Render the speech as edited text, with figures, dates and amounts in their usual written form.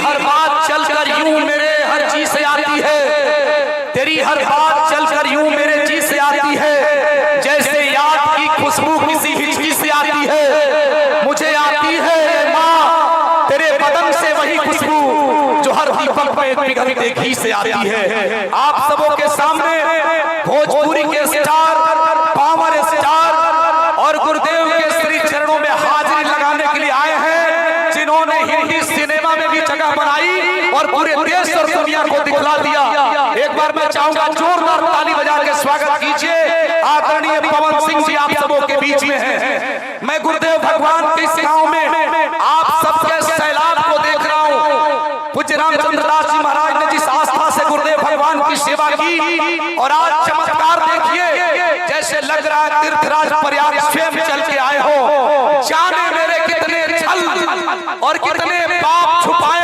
हर बात चलकर यूं मेरे हर चीज से आती है, तेरी हर बात चलकर यूं मेरे चीज से आती है, जैसे याद की खुशबू किसी हिचकी से आती है। मुझे आती है माँ तेरे बदन से वही खुशबू जो हर दीपक पे पिघलते घी से आती है। आप सबों के सामने भोजपुरी के स्टार, पावर स्टार और गुरुदेव के श्री चरणों में हाजिरी लगाने के लिए आए हैं, जिन्होंने हिंदी सिनेमा में भी जगह बनाई और पूरे देश और दुनिया को दिखला दिया। एक बार मैं चाहूंगा जोरदार ताली बजा के स्वागत कीजिए। आदरणीय पवन सिंह जी आप सबों के बीच में हैं। मैं गुरुदेव भगवान के सेवाओं में आप सबके सैलाब को देख रहा हूँ। पूज्य रामचंद्र दास जी महाराज ने जिस आस्था से गुरुदेव भगवान की सेवा की, और आज चमत्कार देखिए, जैसे लग रहा है तीर्थराज प्रयाग स्वयं चल के आए हो। जाने मेरे कितने छल और कितने पाप छुपाए